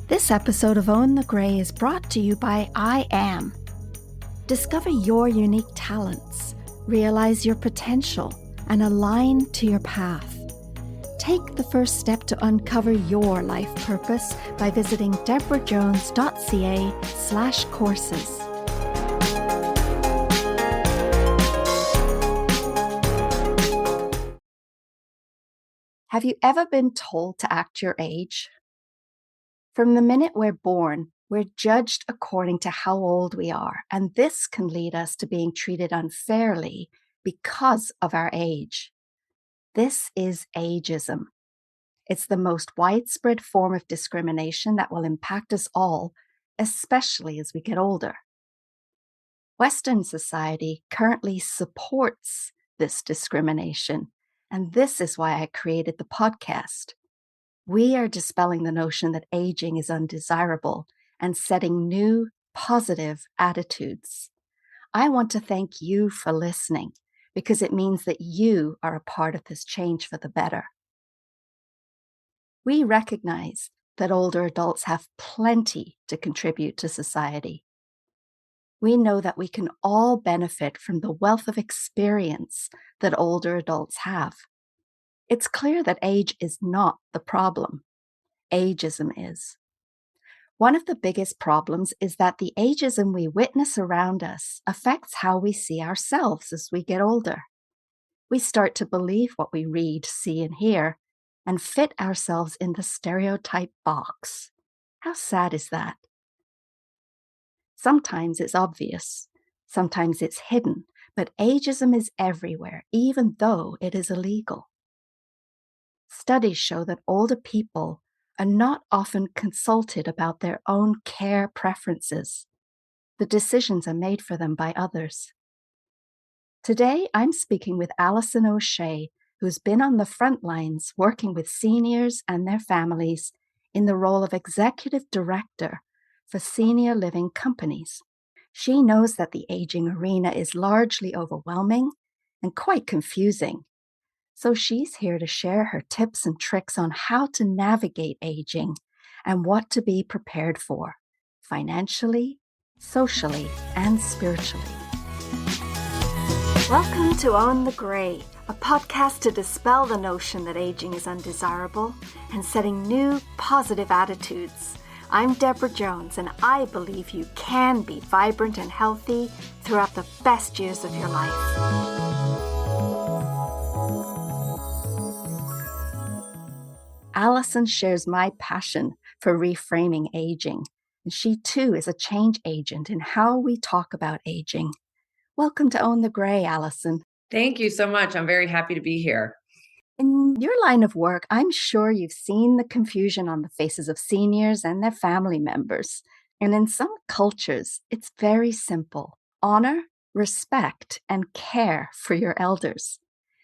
This episode of Own the Grey is brought to you by I Am. Discover your unique talents, realize your potential, and align to your path. Take the first step to uncover your life purpose by visiting debrajones.ca/courses. Have you ever been told to act your age? From the minute we're born, we're judged according to how old we are, and this can lead us to being treated unfairly because of our age. This is ageism. It's the most widespread form of discrimination that will impact us all, especially as we get older. Western society currently supports this discrimination, and this is why I created the podcast. We are dispelling the notion that aging is undesirable and setting new, positive attitudes. I want to thank you for listening because it means that you are a part of this change for the better. We recognize that older adults have plenty to contribute to society. We know that we can all benefit from the wealth of experience that older adults have. It's clear that age is not the problem. Ageism is. One of the biggest problems is that the ageism we witness around us affects how we see ourselves as we get older. We start to believe what we read, see, and hear, and fit ourselves in the stereotype box. How sad is that? Sometimes it's obvious, sometimes it's hidden, but ageism is everywhere, even though it is illegal. Studies show that older people are not often consulted about their own care preferences. The decisions are made for them by others. Today, I'm speaking with Allison O'Shea, who's been on the front lines working with seniors and their families in the role of executive director for senior living companies. She knows that the aging arena is largely overwhelming and quite confusing. So she's here to share her tips and tricks on how to navigate aging and what to be prepared for, financially, socially, and spiritually. Welcome to Own the Grey, a podcast to dispel the notion that aging is undesirable and setting new, positive attitudes. I'm Debra Jones, and I believe you can be vibrant and healthy throughout the best years of your life. Allison shares my passion for reframing aging, and she too is a change agent in how we talk about aging. Welcome to Own the Grey, Allison. Thank you so much. I'm very happy to be here. In your line of work, I'm sure you've seen the confusion on the faces of seniors and their family members. And in some cultures, it's very simple: honor, respect, and care for your elders.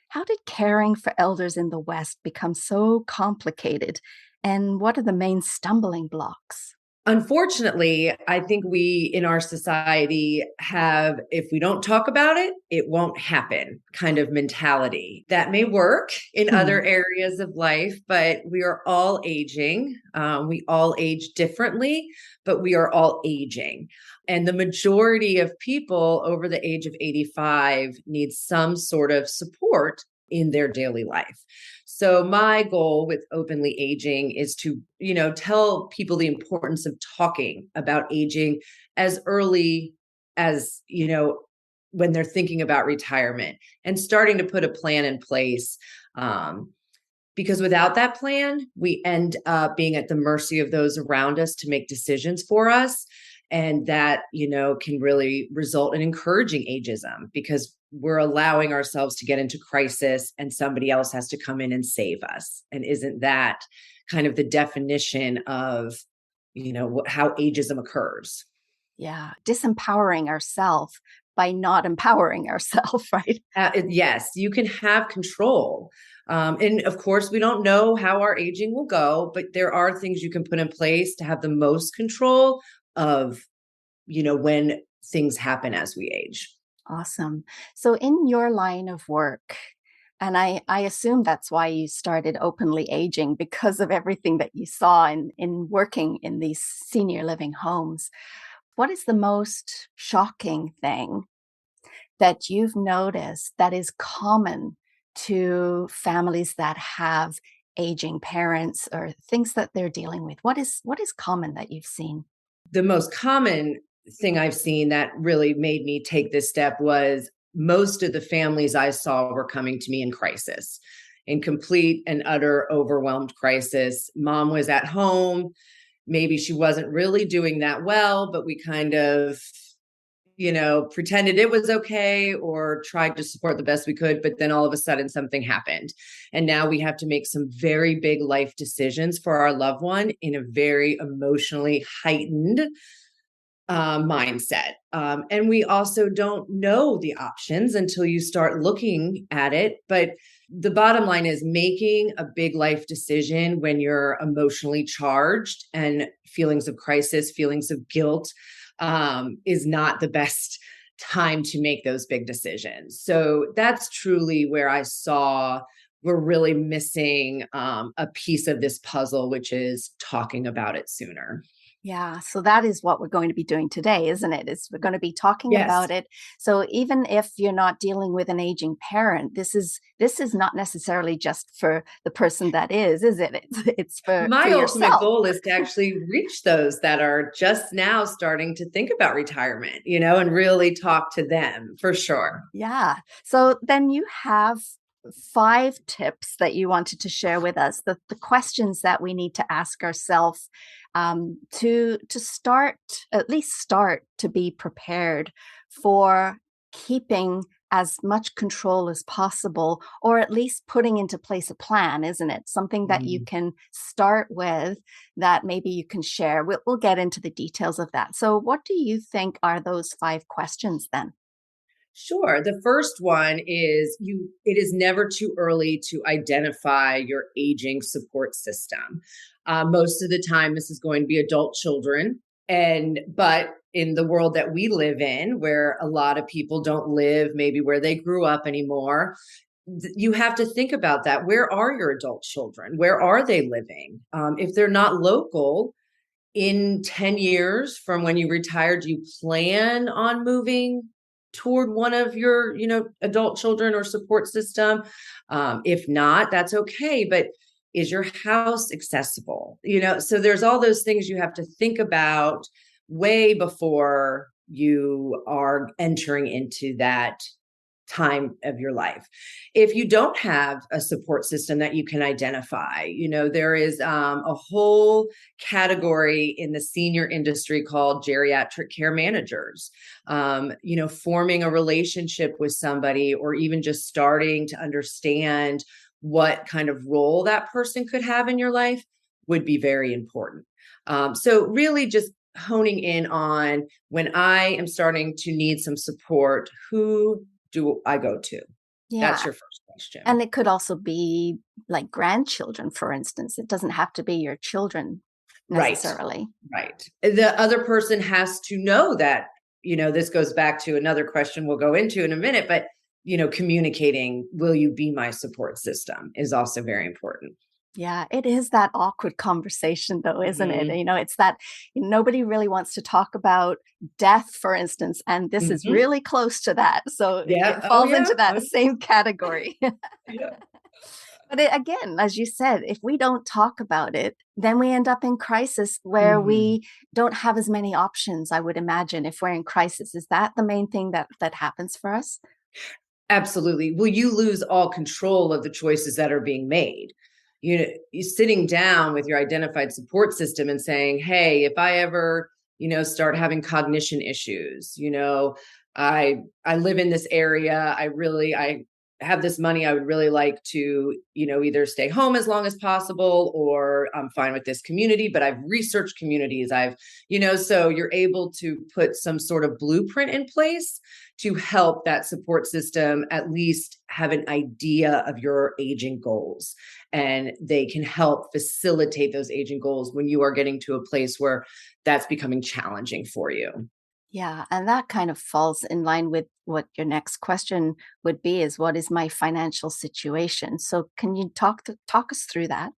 How did caring for elders in the West become so complicated? And what are the main stumbling blocks? Unfortunately, I think we in our society have, if we don't talk about it, it won't happen kind of mentality. That may work in other areas of life, but we are all aging. We all age differently, but we are all aging. And the majority of people over the age of 85 need some sort of support in their daily life. So my goal with Openly Aging is to, tell people the importance of talking about aging as early as, when they're thinking about retirement and starting to put a plan in place. Because without that plan, we end up being at the mercy of those around us to make decisions for us. And that, can really result in encouraging ageism because we're allowing ourselves to get into crisis and somebody else has to come in and save us. And isn't that kind of the definition of, how ageism occurs? Yeah, disempowering ourselves by not empowering ourselves, right? Yes, you can have control. And of course, we don't know how our aging will go, but there are things you can put in place to have the most control of, when things happen as we age. Awesome. So in your line of work, And I assume that's why you started openly aging, because of everything that you saw in working in these senior living homes. What is the most shocking thing that you've noticed that is common to families that have aging parents or things that they're dealing with? What is common that you've seen? The most common thing I've seen that really made me take this step was most of the families I saw were coming to me in crisis, in complete and utter overwhelmed crisis. Mom was at home. Maybe she wasn't really doing that well, but we kind of, pretended it was okay or tried to support the best we could. But then all of a sudden something happened. And now we have to make some very big life decisions for our loved one in a very emotionally heightened mindset. And we also don't know the options until you start looking at it. But the bottom line is making a big life decision when you're emotionally charged and feelings of crisis, feelings of guilt, is not the best time to make those big decisions. So that's truly where I saw we're really missing a piece of this puzzle, which is talking about it sooner. Yeah, so that is what we're going to be doing today, isn't it? We're going to be talking Yes. about it. So even if you're not dealing with an aging parent, this is not necessarily just for the person that is it? It's for My ultimate yourself. goal is to actually reach those that are just now starting to think about retirement, and really talk to them for sure. Yeah. So then you have 5 tips that you wanted to share with us, the questions that we need to ask ourselves to start, at least start to be prepared for keeping as much control as possible, or at least putting into place a plan, isn't it? Something that you Mm. can start with that maybe you can share. We'll get into the details of that. So what do you think are those 5 questions then? Sure. The first one is it is never too early to identify your aging support system. Most of the time, this is going to be adult children. But in the world that we live in, where a lot of people don't live maybe where they grew up anymore, you have to think about that. Where are your adult children? Where are they living? If they're not local, in 10 years from when you retired, do you plan on moving toward one of your, adult children or support system? If not, that's okay. But is your house accessible? So there's all those things you have to think about way before you are entering into that time of your life. If you don't have a support system that you can identify, there is a whole category in the senior industry called geriatric care managers. Forming a relationship with somebody, or even just starting to understand what kind of role that person could have in your life would be very important. So really just honing in on, when I am starting to need some support, who do I go to? That's Yeah. your first question. And it could also be like grandchildren, for instance. It doesn't have to be your children Right. necessarily. Right. The other person has to know that, this goes back to another question we'll go into in a minute, but, communicating, will you be my support system, is also very important. Yeah, it is that awkward conversation, though, isn't it? Mhm. It's that nobody really wants to talk about death, for instance, and this is Mhm. really close to that. So Yeah. it Oh, falls yeah. into Oh, that yeah. same category. Yeah. But again, as you said, if we don't talk about it, then we end up in crisis where Mhm. we don't have as many options, I would imagine, if we're in crisis. Is that the main thing that happens for us? Absolutely. Well, you lose all control of the choices that are being made. You sitting down with your identified support system and saying, "Hey, if I ever, start having cognition issues, I live in this area. I have this money. I would really like to, either stay home as long as possible, or I'm fine with this community, but I've researched communities. So you're able to put some sort of blueprint in place to help that support system at least have an idea of your aging goals. And they can help facilitate those aging goals when you are getting to a place where that's becoming challenging for you. Yeah, and that kind of falls in line with what your next question would be is what is my financial situation? So can you talk us through that?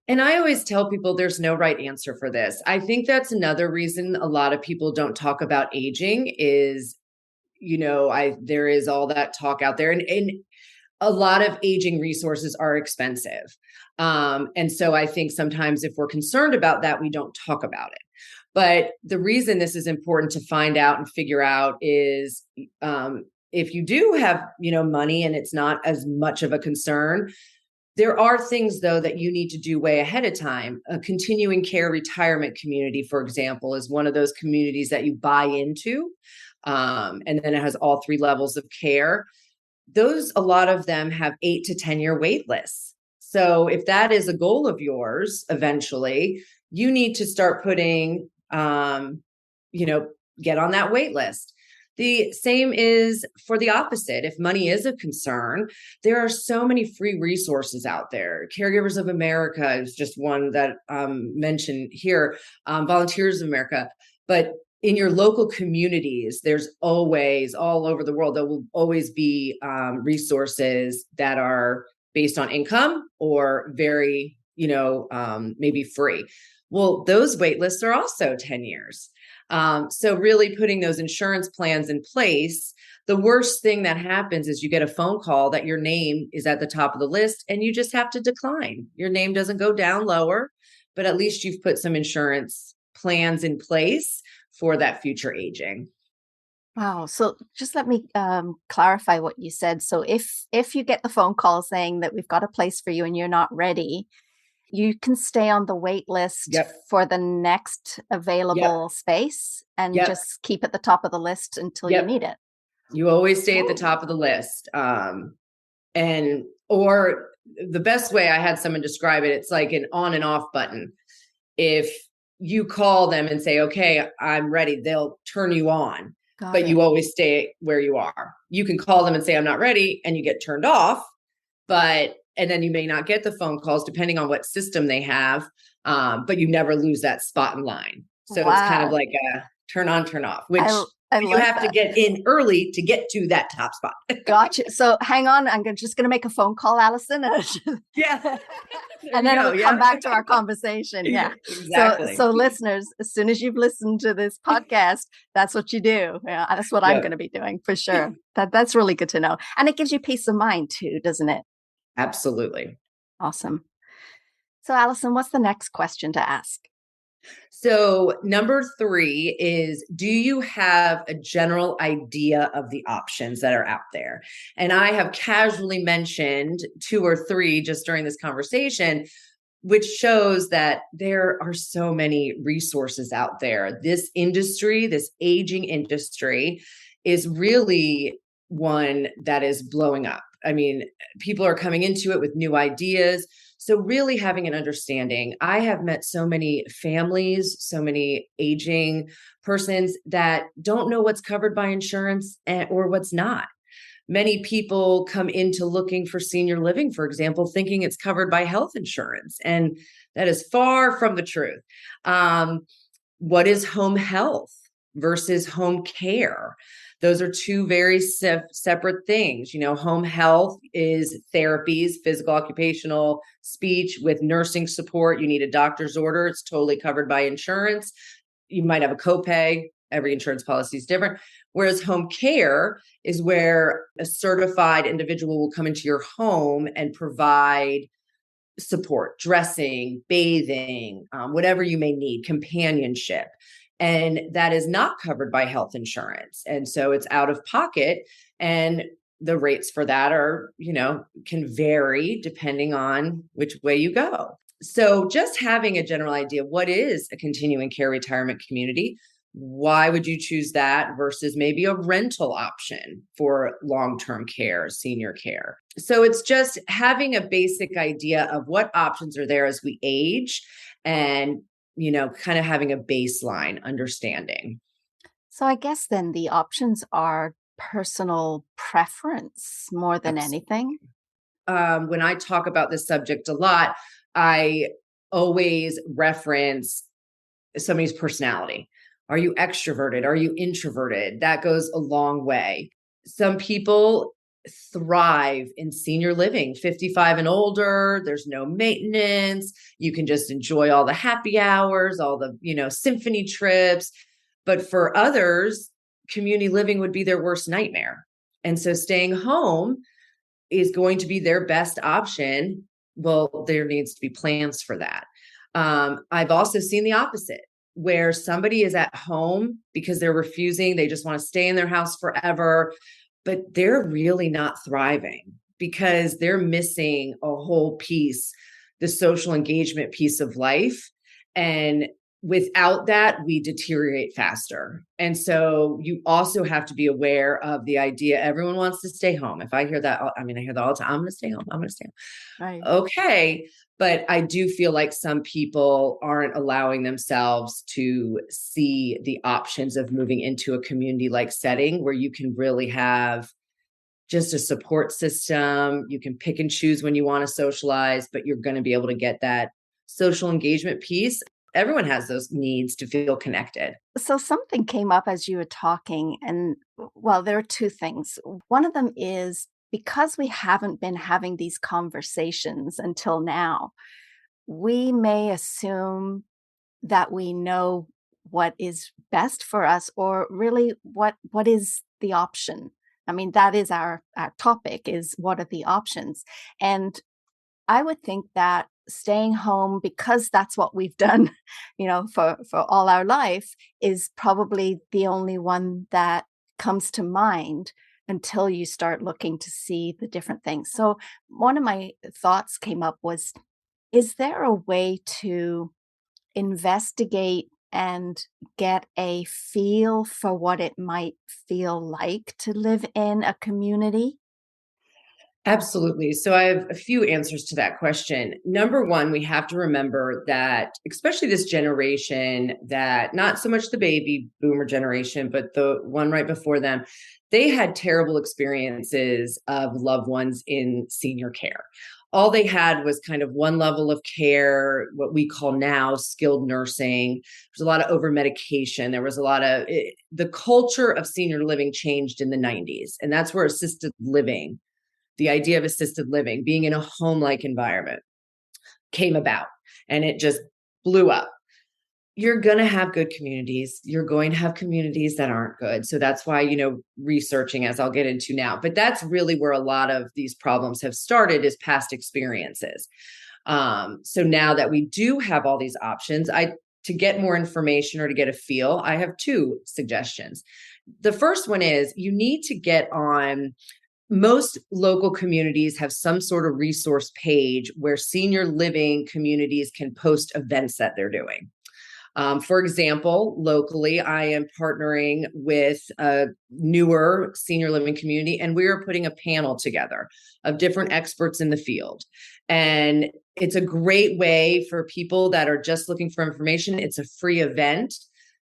And I always tell people there's no right answer for this. I think that's another reason a lot of people don't talk about aging is, there is all that talk out there, and a lot of aging resources are expensive. And so I think sometimes if we're concerned about that, we don't talk about it. But the reason this is important to find out and figure out is, if you do have, money and it's not as much of a concern, there are things, though, that you need to do way ahead of time. A continuing care retirement community, for example, is one of those communities that you buy into. And then it has all three levels of care. Those, a lot of them have 8 to 10 year wait lists. So if that is a goal of yours, eventually, you need to start putting, get on that wait list. The same is for the opposite. If money is a concern, there are so many free resources out there. Caregivers of America is just one that mentioned here, Volunteers of America. But in your local communities, there's always, all over the world, there will always be resources that are based on income or very, maybe free. Well, those wait lists are also 10 years. So really putting those insurance plans in place, the worst thing that happens is you get a phone call that your name is at the top of the list and you just have to decline. Your name doesn't go down lower, but at least you've put some insurance plans in place for that future aging. Wow. So just let me clarify what you said. So if you get the phone call saying that we've got a place for you and you're not ready, you can stay on the wait list Yep. for the next available space and Yep. just keep at the top of the list until you Yep. need it. You always stay at the top of the list. Or the best way I had someone describe it, it's like an on and off button. If you call them and say, okay, I'm ready, they'll turn you on, but you always stay where you are. You can call them and say, I'm not ready, and you get turned off, and then you may not get the phone calls depending on what system they have. But you never lose that spot in line. So It's kind of like a turn on, turn off, which you have to get in early to get to that top spot. Gotcha. So hang on. I'm just going to make a phone call, Allison. Yeah. And then we'll come back to our conversation. Yeah. Exactly. So listeners, as soon as you've listened to this podcast, that's what you do. Yeah, that's what I'm going to be doing for sure. That's really good to know. And it gives you peace of mind too, doesn't it? Absolutely. Awesome. So Allison, what's the next question to ask? So number 3 is, do you have a general idea of the options that are out there? And I have casually mentioned 2 or 3 just during this conversation, which shows that there are so many resources out there. This industry, this aging industry, is really one that is blowing up. I mean, people are coming into it with new ideas. So really having an understanding. I have met so many families, so many aging persons that don't know what's covered by insurance or what's not. Many people come into looking for senior living, for example, thinking it's covered by health insurance, and that is far from the truth. What is home health versus home care? Those are 2 very separate things. Home health is therapies, physical, occupational, speech with nursing support. You need a doctor's order. It's totally covered by insurance. You might have a copay. Every insurance policy is different. Whereas home care is where a certified individual will come into your home and provide support, dressing, bathing, whatever you may need, companionship. And that is not covered by health insurance. And so it's out of pocket. And the rates for that are, can vary depending on which way you go. So just having a general idea, what is a continuing care retirement community? Why would you choose that versus maybe a rental option for long-term care, senior care? So it's just having a basic idea of what options are there as we age and, kind of having a baseline understanding. So I guess then the options are personal preference more than anything. When I talk about this subject a lot, I always reference somebody's personality. Are you extroverted? Are you introverted? That goes a long way. Some people thrive in senior living, 55 and older. There's no maintenance. You can just enjoy all the happy hours, all the, symphony trips. But for others, community living would be their worst nightmare. And so staying home is going to be their best option. Well, there needs to be plans for that. I've also seen the opposite, where somebody is at home because they're refusing, they just want to stay in their house forever, but they're really not thriving because they're missing a whole piece, the social engagement piece of life. And without that, we deteriorate faster. And so you also have to be aware of the idea everyone wants to stay home. If I hear that, I hear that all the time. I'm going to stay home. I'm going to stay home. Right. Okay. But I do feel like some people aren't allowing themselves to see the options of moving into a community-like setting where you can really have just a support system. You can pick and choose when you want to socialize, but you're going to be able to get that social engagement piece. Everyone has those needs to feel connected. So something came up as you were talking, and well, there are two things. One of them is because we haven't been having these conversations until now, we may assume that we know what is best for us, or really what is the option. I mean, that is our topic, is what are the options. And I would think that staying home, because that's what we've done, for all our life, is probably the only one that comes to mind until you start looking to see the different things. So one of my thoughts came up was, is there a way to investigate and get a feel for what it might feel like to live in a community? Absolutely. So I have a few answers to that question. Number one, we have to remember that, especially this generation, that not so much the baby boomer generation, but the one right before them, they had terrible experiences of loved ones in senior care. All they had was kind of one level of care, what we call now skilled nursing. There's a lot of over medication. There was a lot of the culture of senior living changed in the 90s. And that's where assisted living, the idea of assisted living, being in a home-like environment, came about, and it just blew up. You're going to have good communities. You're going to have communities that aren't good. So that's why, researching, as I'll get into now, but that's really where a lot of these problems have started, is past experiences. So now that we do have all these options, to get more information or to get a feel, I have two suggestions. The first one is you need to get on. Most local communities have some sort of resource page where senior living communities can post events that they're doing. For example, locally, I am partnering with a newer senior living community, and we are putting a panel together of different experts in the field. And it's a great way for people that are just looking for information. It's a free event,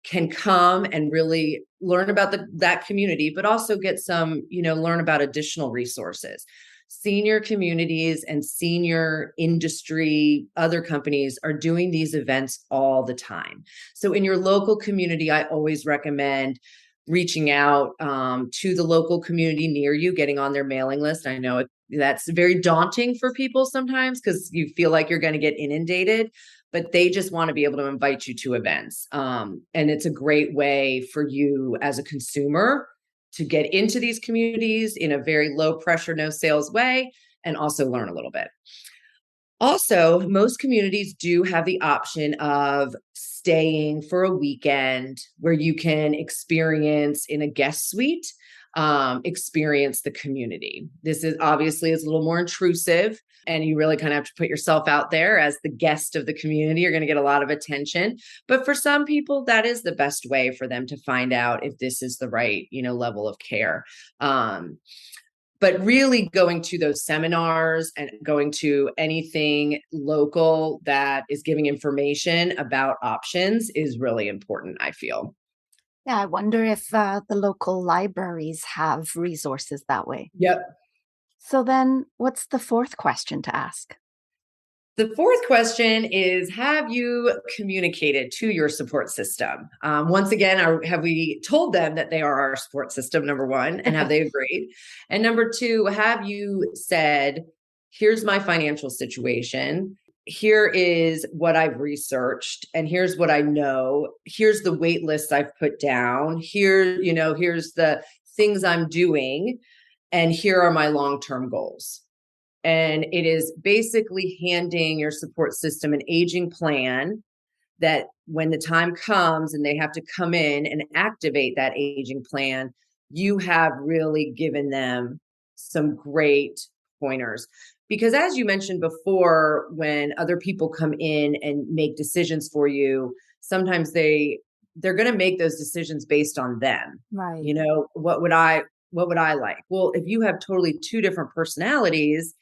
can come and really learn about that community, but also get some, learn about additional resources. Senior communities and senior industry, other companies are doing these events all the time. So in your local community, I always recommend reaching out to the local community near you, getting on their mailing list. I know that's very daunting for people sometimes because you feel like you're going to get inundated, but they just want to be able to invite you to events. And it's a great way for you as a consumer to get into these communities in a very low pressure, no sales way, and also learn a little bit. Also, most communities do have the option of staying for a weekend where you can experience in a guest suite, experience the community. This is a little more intrusive, and you really kind of have to put yourself out there as the guest of the community. You're going to get a lot of attention. But for some people, that is the best way for them to find out if this is the right, level of care. But really going to those seminars and going to anything local that is giving information about options is really important, I feel. Yeah, I wonder if the local libraries have resources that way. Yep. So then, what's the fourth question to ask? The fourth question is, have you communicated to your support system? Once again, have we told them that they are our support system, number one, and have they agreed? And number two, have you said, here's my financial situation. Here is what I've researched, and here's what I know. Here's the wait lists I've put down. Here's the things I'm doing, and here are my long-term goals. And it is basically handing your support system an aging plan that when the time comes and they have to come in and activate that aging plan, you have really given them some great pointers. Because as you mentioned before, when other people come in and make decisions for you, sometimes they're going to make those decisions based on them. Right. What would I like? Well, if you have totally two different personalities,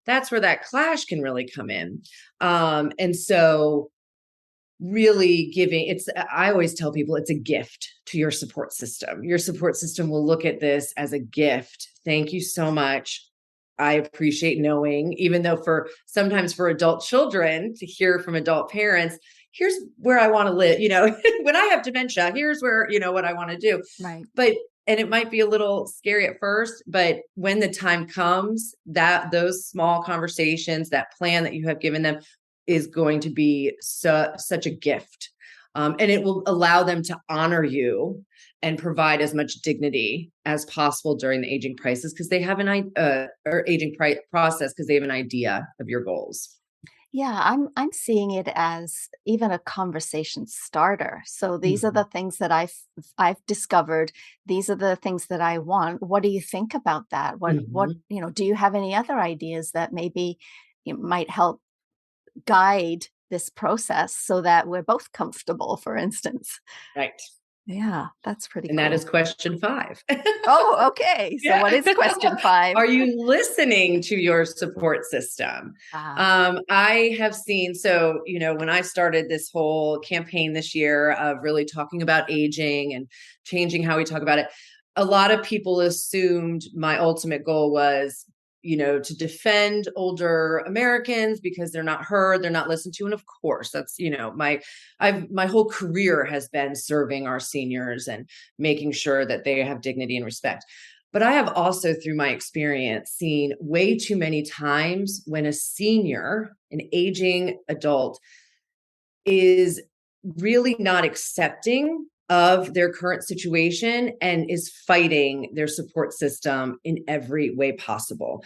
that's where that clash can really come in. And so really I always tell people it's a gift to your support system. Your support system will look at this as a gift. Thank you so much. I appreciate knowing, even though sometimes for adult children to hear from adult parents, here's where I want to live. When I have dementia, here's where, what I want to do. Right. And it might be a little scary at first, but when the time comes, that those small conversations, that plan that you have given them is going to be such a gift. And it will allow them to honor you and provide as much dignity as possible during the aging process because they have process because they have an idea of your goals. Yeah, I'm seeing it as even a conversation starter. So these are Mm-hmm. the things that I've discovered. These are the things that I want. What do you think about that? What do you have any other ideas that maybe it might help guide this process so that we're both comfortable, for instance? Right. Yeah, that's pretty And cool. that is question 5. Oh, okay. So what is question 5? Are you listening to your support system? I have seen, when I started this whole campaign this year of really talking about aging and changing how we talk about it, a lot of people assumed my ultimate goal was, to defend older Americans because they're not heard, they're not listened to. And of course, that's, my whole career has been serving our seniors and making sure that they have dignity and respect. But I have also, through my experience, seen way too many times when a senior, an aging adult, is really not accepting of their current situation and is fighting their support system in every way possible.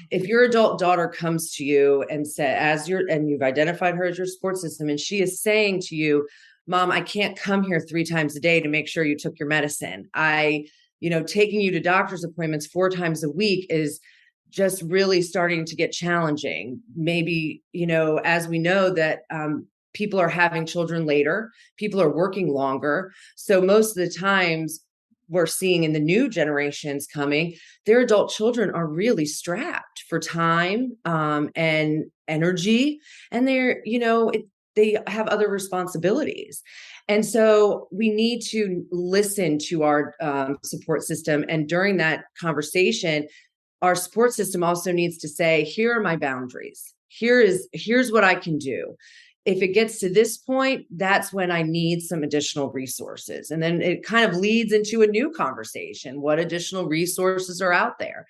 If your adult daughter comes to you and and you've identified her as your support system, and she is saying to you, Mom, I can't come here 3 times a day to make sure you took your medicine. Taking you to doctor's appointments 4 times a week is just really starting to get challenging. Maybe, as we know that, people are having children later, people are working longer. So most of the times we're seeing in the new generations coming, their adult children are really strapped for time and energy. And they have other responsibilities. And so we need to listen to our support system. And during that conversation, our support system also needs to say, here are my boundaries. Here's what I can do. If it gets to this point, that's when I need some additional resources. And then it kind of leads into a new conversation. What additional resources are out there?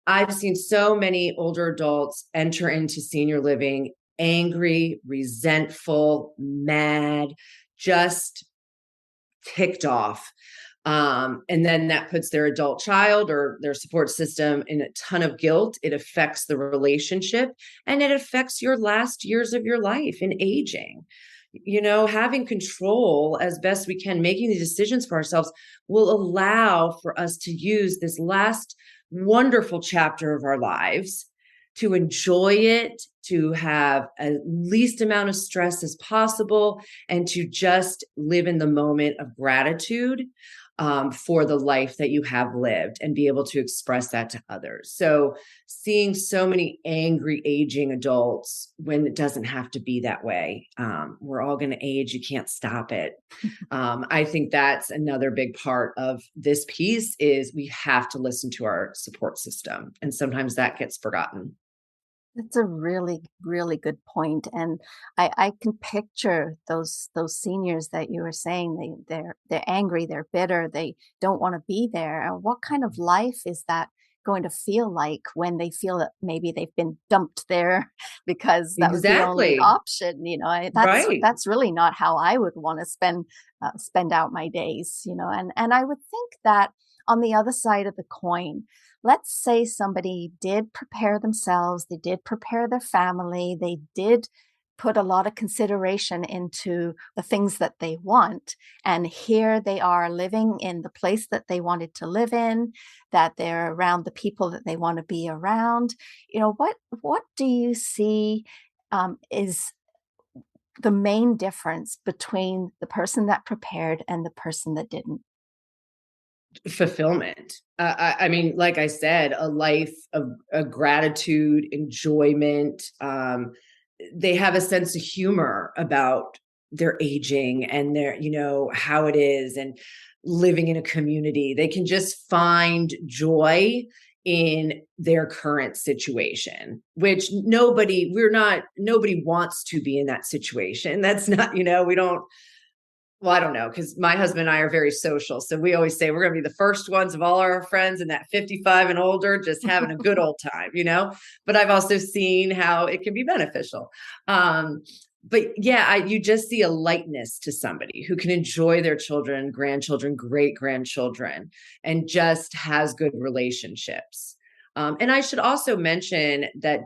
I've seen so many older adults enter into senior living angry, resentful, mad, just ticked off. And then that puts their adult child or their support system in a ton of guilt. It affects the relationship and it affects your last years of your life in aging. Having control as best we can, making the decisions for ourselves will allow for us to use this last wonderful chapter of our lives to enjoy it, to have a least amount of stress as possible, and to just live in the moment of gratitude for the life that you have lived and be able to express that to others. So seeing so many angry aging adults when it doesn't have to be that way. We're all going to age. You can't stop it. I think that's another big part of this piece is we have to listen to our support system. And sometimes that gets forgotten. That's a really, really good point, and I can picture those seniors that you were saying. They're angry, they're bitter, they don't want to be there. And what kind of life is that going to feel like when they feel that maybe they've been dumped there because that was the only Exactly. option? Right. That's really not how I would want to spend out my days. And I would think that on the other side of the coin, let's say somebody did prepare themselves, they did prepare their family, they did put a lot of consideration into the things that they want. And here they are living in the place that they wanted to live in, that they're around the people that they want to be around. What do you see is the main difference between the person that prepared and the person that didn't? Fulfillment. I mean, like I said, a life of a gratitude, enjoyment. They have a sense of humor about their aging and how it is, and living in a community. They can just find joy in their current situation, which nobody wants to be in that situation. That's not, we don't, well, I don't know, because my husband and I are very social. So we always say we're going to be the first ones of all our friends in that 55 and older, just having a good old time. But I've also seen how it can be beneficial. But yeah, you just see a lightness to somebody who can enjoy their children, grandchildren, great grandchildren, and just has good relationships. And I should also mention that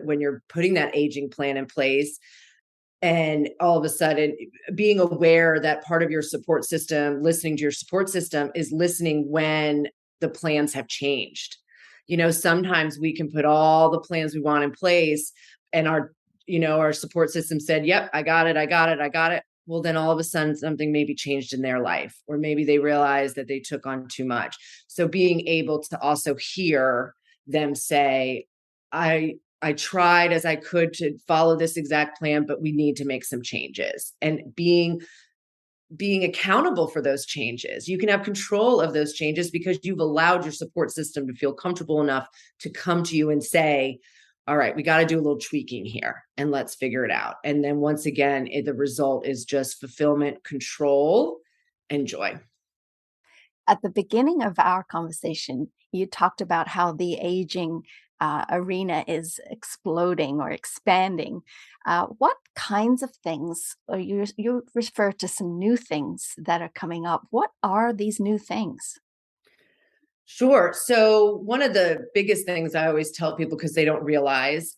when you're putting that aging plan in place, and all of a sudden being aware that part of your support system, listening to your support system, is listening when the plans have changed. Sometimes we can put all the plans we want in place, and our support system said, yep, I got it. Well, then all of a sudden something maybe changed in their life, or maybe they realized that they took on too much. So being able to also hear them say, I tried as I could to follow this exact plan, but we need to make some changes, and being accountable for those changes. You can have control of those changes because you've allowed your support system to feel comfortable enough to come to you and say, all right, we got to do a little tweaking here and let's figure it out. And then once again, the result is just fulfillment, control, and joy. At the beginning of our conversation, you talked about how the aging arena is exploding or expanding. What kinds of things, or you refer to some new things that are coming up? What are these new things? Sure. So one of the biggest things I always tell people, because they don't realize,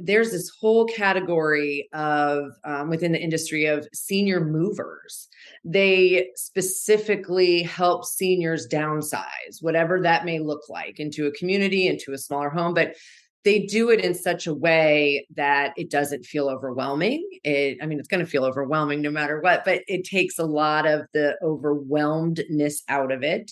there's this whole category of within the industry of senior movers. They specifically help seniors downsize, whatever that may look like, into a community, into a smaller home. But they do it in such a way that it doesn't feel overwhelming. It's going to feel overwhelming no matter what, but it takes a lot of the overwhelmedness out of it.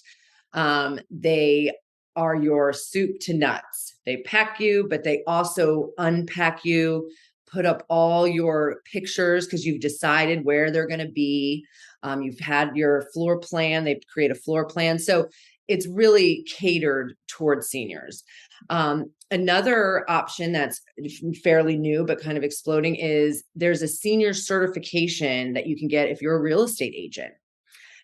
They are your soup to nuts. They pack you, but they also unpack you, put up all your pictures because you've decided where they're going to be. You've had your floor plan. They create a floor plan. So it's really catered towards seniors. Another option that's fairly new, but kind of exploding, is there's a senior certification that you can get if you're a real estate agent.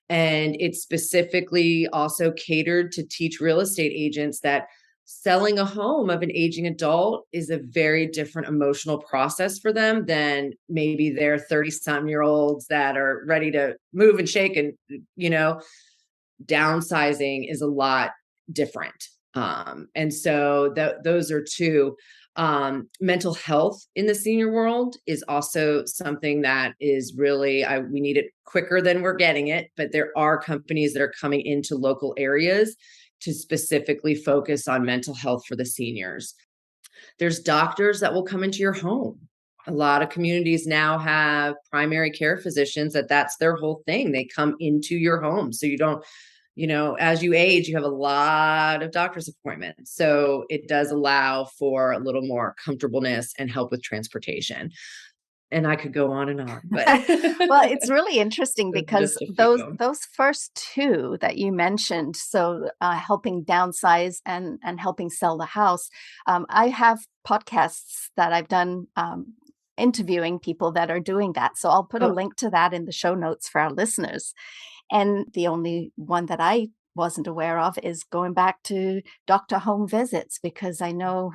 And it's specifically also catered to teach real estate agents that selling a home of an aging adult is a very different emotional process for them than maybe their 30-some-year-olds that are ready to move and shake. And, downsizing is a lot different. And so those are two. Mental health in the senior world is also something that is really, we need it quicker than we're getting it, but there are companies that are coming into local areas to specifically focus on mental health for the seniors. There's doctors that will come into your home. A lot of communities now have primary care physicians that's their whole thing. They come into your home. So you don't, as you age, you have a lot of doctor's appointments. So it does allow for a little more comfortableness and help with transportation. And I could go on and on, but Well, it's really interesting those are because just a those few. those first two that you mentioned, so helping downsize and helping sell the house, I have podcasts that I've done interviewing people that are doing that. So I'll put a Oh, link to that in the show notes for our listeners. And the only one that I wasn't aware of is going back to doctor home visits because I know,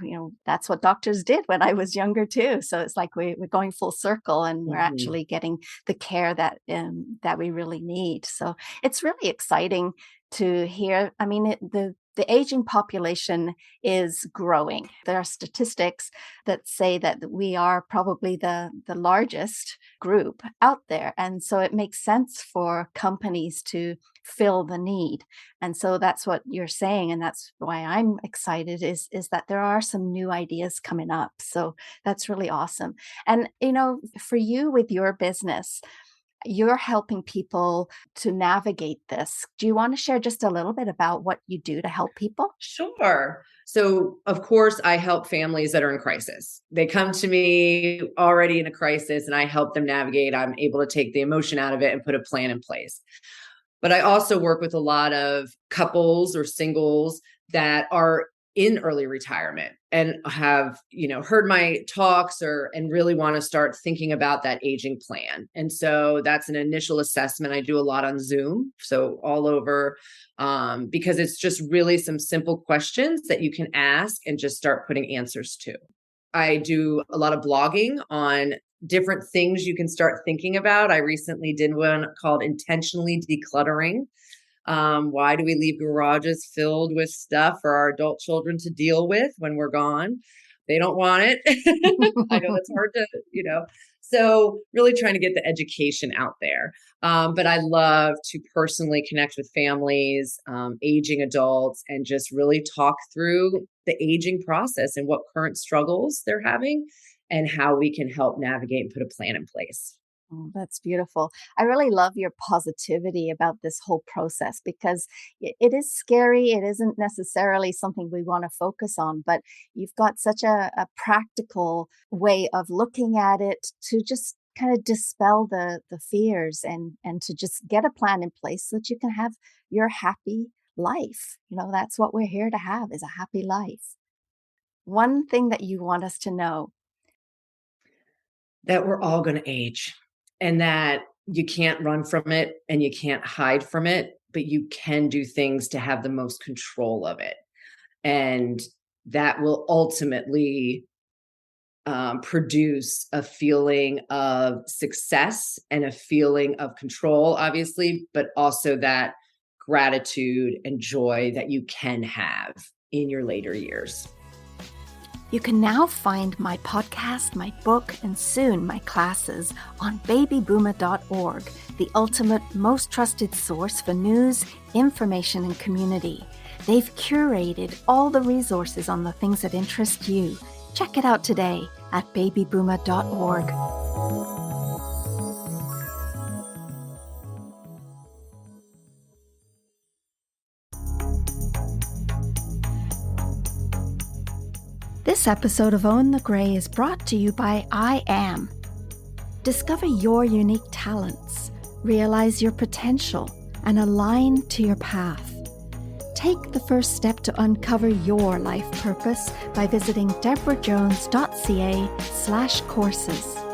that's what doctors did when I was younger too. So it's like we're going full circle and we're mhm. actually getting the care that we really need. So it's really exciting to hear. I mean, the aging population is growing. There are statistics that say that we are probably the largest group out there. And so it makes sense for companies to fill the need. And so that's what you're saying. And that's why I'm excited is that there are some new ideas coming up. So that's really awesome. And, for you with your business, you're helping people to navigate this. Do you want to share just a little bit about what you do to help people? Sure. So, of course, I help families that are in crisis. They come to me already in a crisis and I help them navigate. I'm able to take the emotion out of it and put a plan in place. But I also work with a lot of couples or singles that are in early retirement and have, heard my talks and really want to start thinking about that aging plan. And so that's an initial assessment. I do a lot on Zoom, so all over, because it's just really some simple questions that you can ask and just start putting answers to. I do a lot of blogging on different things you can start thinking about. I recently did one called Intentionally Decluttering. Why do we leave garages filled with stuff for our adult children to deal with when we're gone? They don't want it. I know that's hard to, So really trying to get the education out there. But I love to personally connect with families, aging adults, and just really talk through the aging process and what current struggles they're having and how we can help navigate and put a plan in place. Oh, that's beautiful. I really love your positivity about this whole process because it is scary. It isn't necessarily something we want to focus on, but you've got such a practical way of looking at it to just kind of dispel the fears and to just get a plan in place so that you can have your happy life. That's what we're here to have is a happy life. One thing that you want us to know. That we're all going to age and that you can't run from it and you can't hide from it, but you can do things to have the most control of it. And that will ultimately produce a feeling of success and a feeling of control, obviously, but also that gratitude and joy that you can have in your later years. You can now find my podcast, my book, and soon my classes on babybooma.org, the ultimate, most trusted source for news, information, and community. They've curated all the resources on the things that interest you. Check it out today at babybooma.org. This episode of Own the Gray is brought to you by I Am. Discover your unique talents, realize your potential, and align to your path. Take the first step to uncover your life purpose by visiting debrajones.ca/courses.